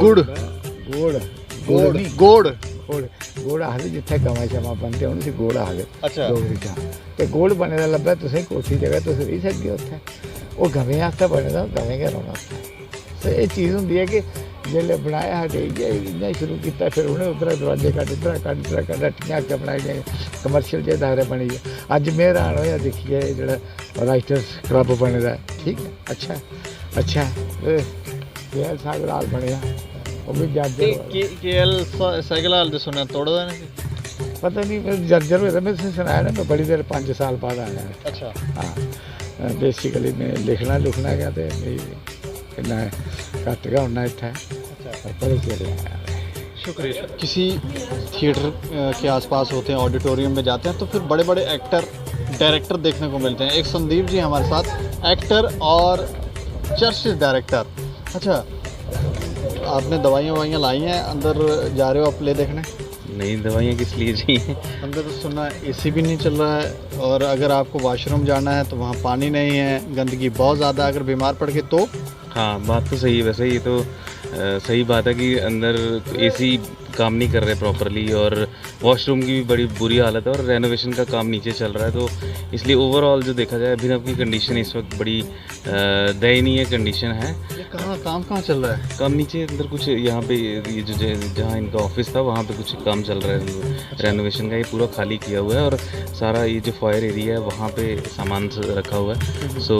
गुड़ ਗੋੜ गोड़ ਨਹੀਂ गोड़ ਗੋੜ ਗੋੜ ਆਖਦੇ ਜਿੱਥੇ ਕਮਾ ਸ਼ਮਾ ਬਣਦੇ ਉਹਨੂੰ ਸੀ ਗੋੜ ਆਖਦੇ अच्छा ਡੋਗਰੀ ਚ ਤੇ ਗੋੜ ਬਣੇ ਦਾ ਲੱਭਾ ਤੁਸੀਂ ਕੋਠੀ ਜਗ੍ਹਾ ਤੁਸੀਂ ਰਹਿ ਸਕਦੇ ਹੋ ਉੱਥੇ ਉਹ ਗਵੇਂ ਵਾਸਤੇ ਬਣਦਾ ਗਵੇਂ ਕੇ ਰਹਿਣਾ ਤੇ ਇਹ ਚੀਜ਼ ਹੁੰਦੀ ਹੈ ਕਿ ਜਿਹੜੇ ਬਣਾਇਆ ਸਾਡੇ ਇੰਨਾ ਸ਼ੁਰੂ ਕੀਤਾ ਫਿਰ ਉਹਨੇ ਉਧਰ ਦਰਵਾਜ਼ੇ ਕੱਢ ਇੱਧਰ ਰੱਟੀਆਂ ਕੇ ਬਣਾਈ ਗਏ ਕਮਰਸ਼ੀਅਲ ਜੇ ਦਾਇਰੇ ਬਣੀ ਹੈ ਅੱਜ ਮੇਰਾਨ ਹੋਇਆ ਦੇਖੀਏ ਜਿਹੜਾ ਰਾਈਟਰਸ ਕਲੱਬ ਬਣਦਾ ਠੀਕ ਹੈ ਅੱਛਾ ਇਹ ਸਾਗਰ ਹਾਲ ਬਣਿਆ ਉਹ ਵੀ ਜੱਜ केएल साइकिल हाल दे सुनया तोड़दा नहीं ਪਤਾ ਨਹੀਂ ਮੈਂ ਜਰਜਰ ਹੋਇਆ ਮੈਂ ਸੁਣਾਇਆ ਨਾ ਮੈਂ ਬੜੀ ਦੇਰ 5 ਸਾਲ ਬਾਅਦ ਆਇਆ अच्छा ਹਾਂ ਬੇਸਿਕਲੀ ਮੈਂ ਲਿਖਣਾ ਗਿਆ ਤੇ ਇੰਨਾ ਘੱਟ ਗਿਆ ਹੁਣ ਇੱਥੇ पर चले शुक्रिया किसी थिएटर के आसपास होते हैं ऑडिटोरियम में जाते हैं तो फिर बड़े बड़े एक्टर डायरेक्टर देखने को मिलते हैं एक संदीप जी हमारे साथ एक्टर और चर्चित डायरेक्टर अच्छा आपने दवाइयाँ लाई हैं अंदर जा रहे हो आप प्ले देखने नई दवाइयाँ किस लिए चाहिए? अंदर सुना एसी भी नहीं चल रहा है और अगर आपको वॉशरूम जाना है तो वहाँ पानी नहीं है गंदगी बहुत ज़्यादा है अगर बीमार पड़ के तो हाँ बात तो सही है वैसे ये तो सही बात है कि अंदर एसी काम नहीं कर रहे प्रॉपरली और वॉशरूम की भी बड़ी बुरी हालत है और रेनोवेशन का काम नीचे चल रहा है तो इसलिए ओवरऑल जो देखा जाए अभिनव की कंडीशन इस वक्त बड़ी दयनीय कंडीशन है। ये काम कहाँ चल रहा है? काम नीचे अंदर कुछ यहाँ पे ये जो जहाँ इनका ऑफिस था वहाँ पे कुछ काम चल रहा है रेनोवेशन का ये पूरा खाली किया हुआ है और सारा ये जो फायर एरिया है वहाँ पे सामान रखा हुआ है सो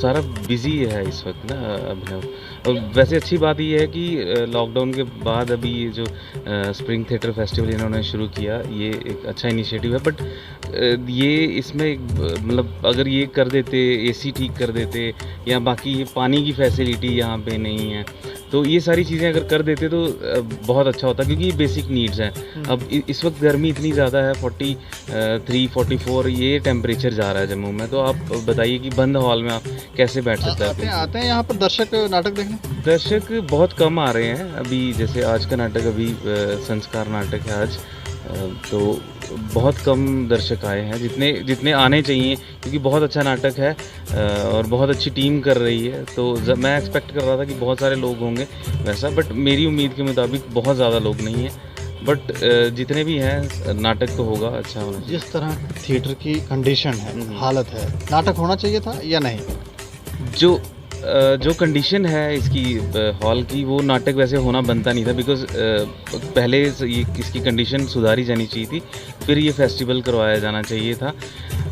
सारा बिजी है इस वक्त ना अभिनव। और वैसे अच्छी बात ये है कि लॉकडाउन के बाद अभी ये जो स्प्रिंग थिएटर फेस्टिवल इन्होंने शुरू किया ये एक अच्छा इनिशिएटिव है बट ये इसमें मतलब अगर ये कर देते एसी ठीक कर देते या बाकी ये पानी की फैसिलिटी यहाँ पे नहीं है तो ये सारी चीज़ें अगर कर देते तो बहुत अच्छा होता क्योंकि ये बेसिक नीड्स हैं। अब इस वक्त गर्मी इतनी ज़्यादा है 43-44 ये टेम्परेचर जा रहा है जम्मू में तो आप बताइए कि बंद हॉल में आप कैसे बैठ सकते हैं? आते हैं यहाँ पर दर्शक नाटक देखने? दर्शक बहुत कम आ रहे हैं अभी जैसे आज का नाटक अभी संस्कार नाटक है आज तो बहुत कम दर्शक आए हैं जितने आने चाहिए, क्योंकि बहुत अच्छा नाटक है और बहुत अच्छी टीम कर रही है। तो मैं एक्सपेक्ट कर रहा था कि बहुत सारे लोग होंगे वैसा, बट मेरी उम्मीद के मुताबिक बहुत ज़्यादा लोग नहीं हैं। बट जितने भी हैं नाटक तो होगा, अच्छा होना चाहिए। जिस तरह थिएटर की कंडीशन है, हालत है, नाटक होना चाहिए था या नहीं? जो कंडीशन है इसकी हॉल की, वो नाटक वैसे होना बनता नहीं था, बिकॉज पहले इसकी कंडीशन सुधारी जानी चाहिए थी, फिर ये फेस्टिवल करवाया जाना चाहिए था।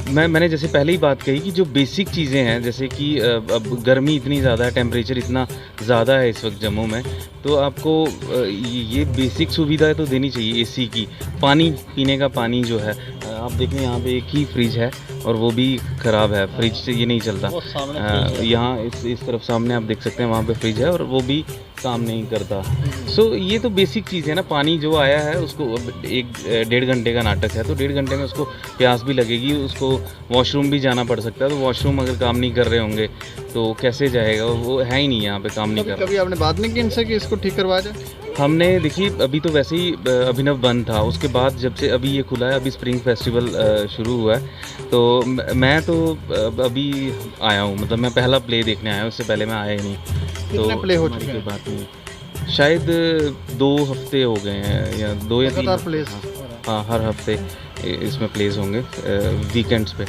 मैंने जैसे पहले ही बात कही कि जो बेसिक चीज़ें हैं, जैसे कि अब गर्मी इतनी ज़्यादा है, टेम्परेचर इतना ज़्यादा है इस वक्त जम्मू में, तो आपको ये बेसिक सुविधा तो देनी चाहिए। एसी की, पानी पीने का पानी जो है, आप देखें यहाँ पे एक ही फ्रिज है और वो भी ख़राब है, फ्रिज से ये नहीं चलता। यहाँ इस तरफ सामने आप देख सकते हैं, वहाँ पे फ्रिज है और वो भी काम नहीं करता। सो ये तो बेसिक चीज़ है ना। पानी जो आया है उसको, अब 1-1.5 घंटे का नाटक है, तो 1.5 घंटे में उसको प्यास भी लगेगी, उसको वॉशरूम भी जाना पड़ सकता है। तो वॉशरूम अगर काम नहीं कर रहे होंगे तो कैसे जाएगा? वो है ही नहीं, यहाँ पे काम नहीं कर रहा। कभी आपने बात नहीं की इनसे कि इसको ठीक करवाया जाए? हमने देखिए, अभी तो वैसे ही अभिनव बंद था, उसके बाद जब से अभी ये खुला है, अभी स्प्रिंग फेस्टिवल शुरू हुआ है, तो मैं तो अभी आया हूँ, मतलब मैं पहला प्ले देखने आया हूँ, उससे पहले मैं आया ही नहीं। कितने प्ले हो चुके हैं? बात नहीं, शायद 2 हफ्ते हो गए हैं या 2 या 3 प्लेस। हाँ, हर हफ्ते इसमें प्लेस होंगे वीकेंड्स पे।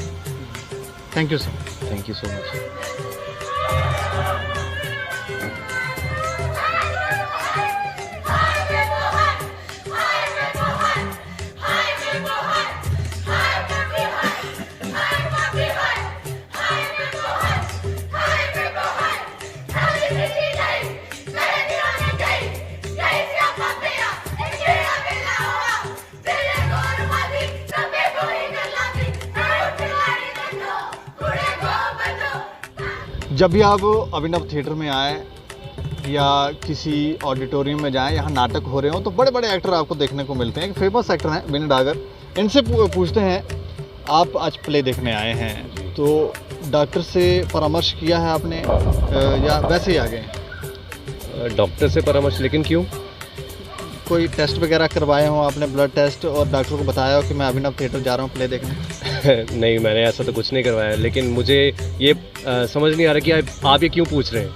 Thank you sir. Thank you so much. जब भी आप अभिनव थिएटर में आए या किसी ऑडिटोरियम में जाएं, यहाँ नाटक हो रहे हो, तो बड़े बड़े एक्टर आपको देखने को मिलते हैं। फेमस एक्टर हैं विनय डागर, इनसे पूछते हैं, आप आज प्ले देखने आए हैं, तो डॉक्टर से परामर्श किया है आपने या वैसे ही आ गए? डॉक्टर से परामर्श, लेकिन क्यों? कोई टेस्ट वगैरह करवाए हो आपने, ब्लड टेस्ट, और डॉक्टर को बताया हो कि मैं अभिनव थिएटर जा रहा हूँ प्ले देखने? नहीं, मैंने ऐसा तो कुछ नहीं करवाया, लेकिन मुझे ये समझ नहीं आ रहा कि आप ये क्यों पूछ रहे हैं।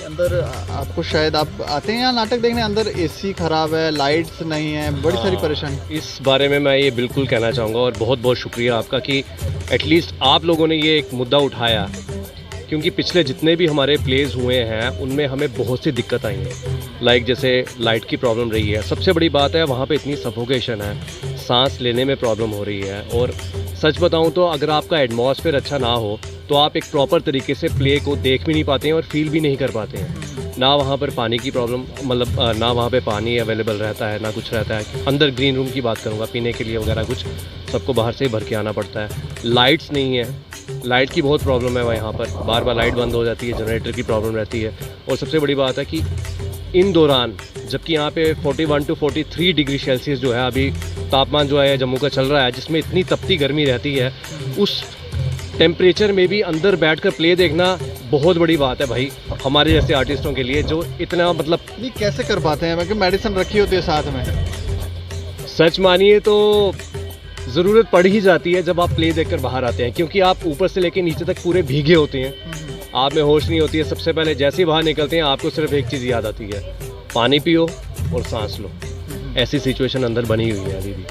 अंदर आपको शायद, आप आते हैं यहाँ नाटक देखने, अंदर एसी खराब है, लाइट्स नहीं है, बड़ी सारी परेशानी। इस बारे में मैं ये बिल्कुल कहना चाहूँगा, और बहुत बहुत शुक्रिया आपका कि एटलीस्ट आप लोगों ने ये एक मुद्दा उठाया, क्योंकि पिछले जितने भी हमारे प्लेज हुए हैं उनमें हमें बहुत सी दिक्कत आई है। लाइक जैसे लाइट की प्रॉब्लम रही है, सबसे बड़ी बात है वहाँ पे इतनी सफोकेशन है, सांस लेने में प्रॉब्लम हो रही है। और सच बताऊँ तो अगर आपका एटमॉस्फेयर अच्छा ना हो तो आप एक प्रॉपर तरीके से प्ले को देख भी नहीं पाते हैं और फील भी नहीं कर पाते हैं। ना वहाँ पर पानी की प्रॉब्लम, मतलब ना वहाँ पे पानी अवेलेबल रहता है, ना कुछ रहता है। अंदर ग्रीन रूम की बात करूँगा, पीने के लिए वगैरह कुछ सबको बाहर से ही भर के आना पड़ता है। लाइट्स नहीं है, लाइट की बहुत प्रॉब्लम है यहाँ पर, बार बार लाइट बंद हो जाती है, जनरेटर की प्रॉब्लम रहती है। और सबसे बड़ी बात है कि इन दौरान, जबकि यहाँ पे 41 to 43 डिग्री सेल्सियस जो है अभी तापमान जो है जम्मू का चल रहा है, जिसमें इतनी तपती गर्मी रहती है, उस टेम्परेचर में भी अंदर बैठकर प्ले देखना बहुत बड़ी बात है भाई, हमारे जैसे आर्टिस्टों के लिए, जो इतना मतलब नहीं कैसे कर पाते हैं, क्योंकि मेडिसिन रखी होती है साथ में। सच मानिए तो ज़रूरत पड़ ही जाती है जब आप प्ले देखकर बाहर आते हैं, क्योंकि आप ऊपर से लेकर नीचे तक पूरे भीगे होते हैं, आप में होश नहीं होती है। सबसे पहले जैसे ही बाहर निकलते हैं आपको सिर्फ एक चीज़ याद आती है, पानी पियो और सांस लो। ऐसी सिचुएशन अंदर बनी हुई है अभी भी।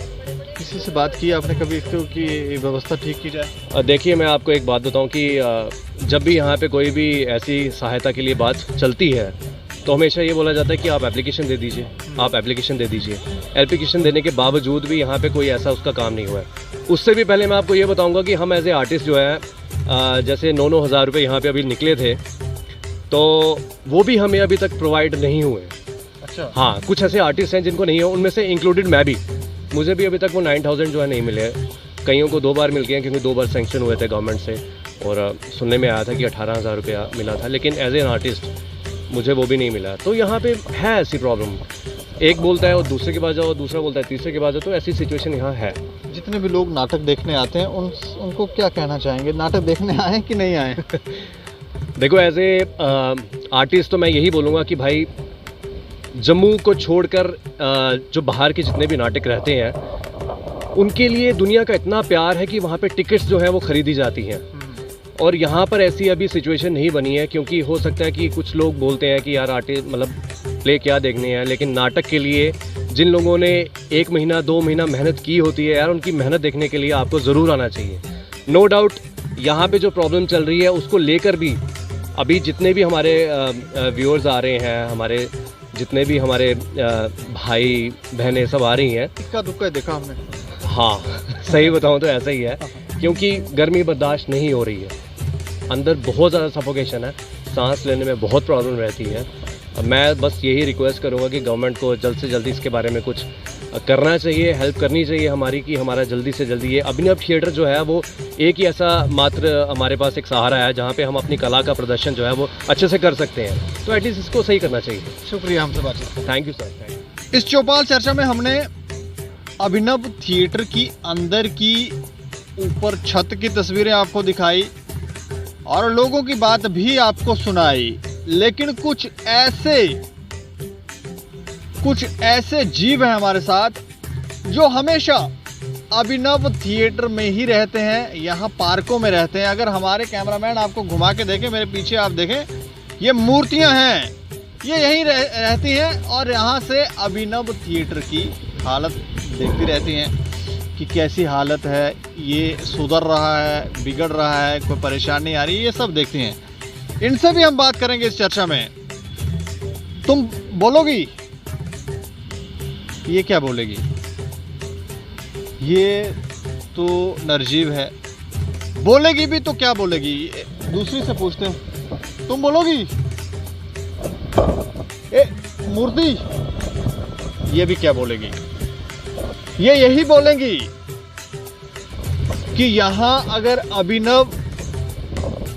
किसी से बात की आपने कभी इसको कि व्यवस्था ठीक की जाए? देखिए, मैं आपको एक बात बताऊं कि जब भी यहाँ पे कोई भी ऐसी सहायता के लिए बात चलती है तो हमेशा ये बोला जाता है कि आप एप्लीकेशन दे दीजिए, आप एप्लीकेशन दे दीजिए। एप्लीकेशन देने के बावजूद भी यहाँ पे कोई ऐसा उसका काम नहीं हुआ है। उससे भी पहले मैं आपको ये बताऊँगा कि हम एज ए आर्टिस्ट जो है जैसे 9-9 हज़ार रुपये यहाँ पे अभी निकले थे, तो वो भी हमें अभी तक प्रोवाइड नहीं हुए। अच्छा। हाँ, कुछ ऐसे आर्टिस्ट हैं जिनको नहीं है, उनमें से इंक्लूडेड मैं भी। मुझे भी अभी तक वो 9,000 जो है नहीं मिले। कईयों को 2 बार मिल गए हैं, क्योंकि 2 बार सैंक्शन हुए थे गवर्नमेंट से, और सुनने में आया था कि 18,000 रुपया मिला था, लेकिन एज एन आर्टिस्ट मुझे वो भी नहीं मिला। तो यहाँ पे है ऐसी प्रॉब्लम, एक बोलता है और दूसरे के पास जाओ, दूसरा बोलता है तीसरे के पास जाओ, तो ऐसी सिचुएशन यहाँ है। जितने भी लोग नाटक देखने आते हैं उनको क्या कहना चाहेंगे, नाटक देखने आए कि नहीं आए? देखो, एज ए आर्टिस्ट तो मैं यही बोलूँगा कि भाई जम्मू को छोड़कर जो बाहर के जितने भी नाटक रहते हैं उनके लिए दुनिया का इतना प्यार है कि वहाँ पे टिकट्स जो हैं वो ख़रीदी जाती हैं। और यहाँ पर ऐसी अभी सिचुएशन नहीं बनी है, क्योंकि हो सकता है कि कुछ लोग बोलते हैं कि यार मतलब प्ले क्या देखने हैं, लेकिन नाटक के लिए जिन लोगों ने 1 महीना 2 महीना मेहनत की होती है यार, उनकी मेहनत देखने के लिए आपको ज़रूर आना चाहिए। नो डाउट यहाँ पे जो प्रॉब्लम चल रही है उसको लेकर भी अभी जितने भी हमारे व्यूअर्स आ रहे हैं, हमारे जितने भी हमारे भाई बहनें सब आ रही हैं, इक्का दुक्का देखा हमने। हाँ सही बताऊँ तो ऐसा ही है, क्योंकि गर्मी बर्दाश्त नहीं हो रही है, अंदर बहुत ज़्यादा सफोकेशन है, सांस लेने में बहुत प्रॉब्लम रहती है। मैं बस यही रिक्वेस्ट करूँगा कि गवर्नमेंट को जल्द से जल्दी इसके बारे में कुछ करना चाहिए, हेल्प करनी चाहिए हमारी, कि हमारा जल्दी से जल्दी ये अभिनव थिएटर जो है वो एक ही ऐसा मात्र हमारे पास एक सहारा है जहाँ पे हम अपनी कला का प्रदर्शन जो है वो अच्छे से कर सकते हैं। तो एटलीस्ट इसको सही करना चाहिए। शुक्रिया हमसे बातचीत। Thank you sir, thank you. इस चौपाल चर्चा में हमने अभिनव थिएटर की अंदर की ऊपर छत की तस्वीरें आपको दिखाई और लोगों की बात भी आपको सुनाई, लेकिन कुछ ऐसे जीव हैं हमारे साथ जो हमेशा अभिनव थिएटर में ही रहते हैं, यहाँ पार्कों में रहते हैं। अगर हमारे कैमरामैन आपको घुमा के देखें, मेरे पीछे आप देखें, ये मूर्तियाँ हैं, ये यहीं रहती हैं और यहाँ से अभिनव थिएटर की हालत देखती रहती हैं कि कैसी हालत है, ये सुधर रहा है, बिगड़ रहा है, कोई परेशानी आ रही है, ये सब देखती हैं। इनसे भी हम बात करेंगे इस चर्चा में। तुम बोलोगी? ये क्या बोलेगी? ये तो नरजीब है, बोलेगी भी तो क्या बोलेगी? दूसरी से पूछते हैं, तुम बोलोगी? ए मूर्ति, ये भी क्या बोलेगी? ये यही बोलेंगी कि यहाँ अगर अभिनव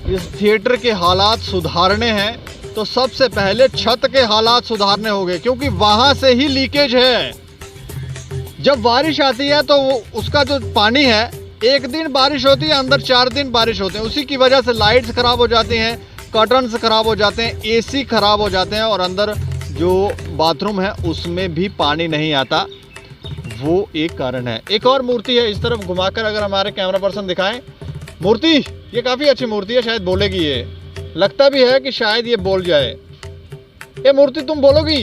इस थिएटर के हालात सुधारने हैं तो सबसे पहले छत के हालात सुधारने होंगे, क्योंकि वहां से ही लीकेज है। जब बारिश आती है तो वो उसका जो पानी है, एक दिन बारिश होती है, अंदर 4 दिन बारिश होते हैं, उसी की वजह से लाइट्स खराब हो जाती हैं, कर्टन्स खराब हो जाते हैं, एसी खराब हो जाते हैं और अंदर जो बाथरूम है उसमें भी पानी नहीं आता। वो एक कारण है। एक और मूर्ति है, इस तरफ घुमाकर अगर हमारे कैमरा पर्सन दिखाएं, मूर्ति ये काफ़ी अच्छी मूर्ति है, शायद बोलेगी, ये लगता भी है कि शायद ये बोल जाए। ये मूर्ति तुम बोलोगी?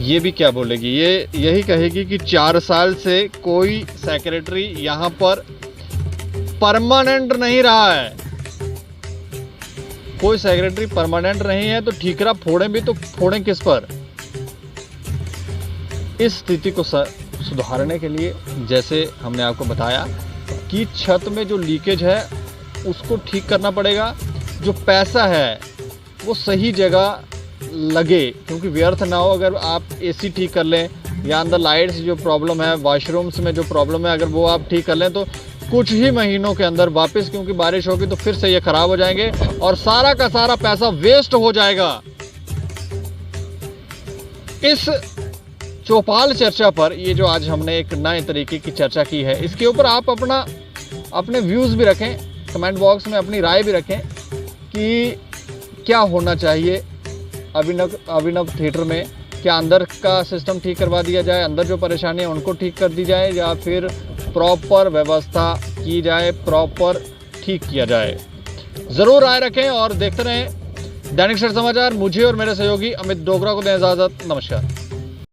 ये भी क्या बोलेगी? ये यही कहेगी कि 4 साल से कोई सेक्रेटरी यहाँ पर परमानेंट नहीं रहा है। कोई सेक्रेटरी परमानेंट नहीं है तो ठीकरा फोड़ें भी तो फोड़ें किस पर? इस स्थिति को सुधारने के लिए जैसे हमने आपको बताया कि छत में जो लीकेज है उसको ठीक करना पड़ेगा, जो पैसा है वो सही जगह लगे, क्योंकि व्यर्थ ना हो। अगर आप एसी ठीक कर लें या अंदर लाइट्स जो प्रॉब्लम है, वॉशरूम्स में जो प्रॉब्लम है, अगर वो आप ठीक कर लें तो कुछ ही महीनों के अंदर वापस, क्योंकि बारिश होगी तो फिर से ये ख़राब हो जाएंगे और सारा का सारा पैसा वेस्ट हो जाएगा। इस चौपाल चर्चा पर ये जो आज हमने एक नए तरीके की चर्चा की है, इसके ऊपर आप अपने व्यूज़ भी रखें, कमेंट बॉक्स में अपनी राय भी रखें कि क्या होना चाहिए अभिनव थिएटर में। क्या अंदर का सिस्टम ठीक करवा दिया जाए, अंदर जो परेशानी है उनको ठीक कर दी जाए, या फिर प्रॉपर व्यवस्था की जाए, प्रॉपर ठीक किया जाए? ज़रूर राय रखें और देखते रहें दैनिक सर समाचार। मुझे और मेरे सहयोगी अमित डोगरा को दें इजाज़त। नमस्कार।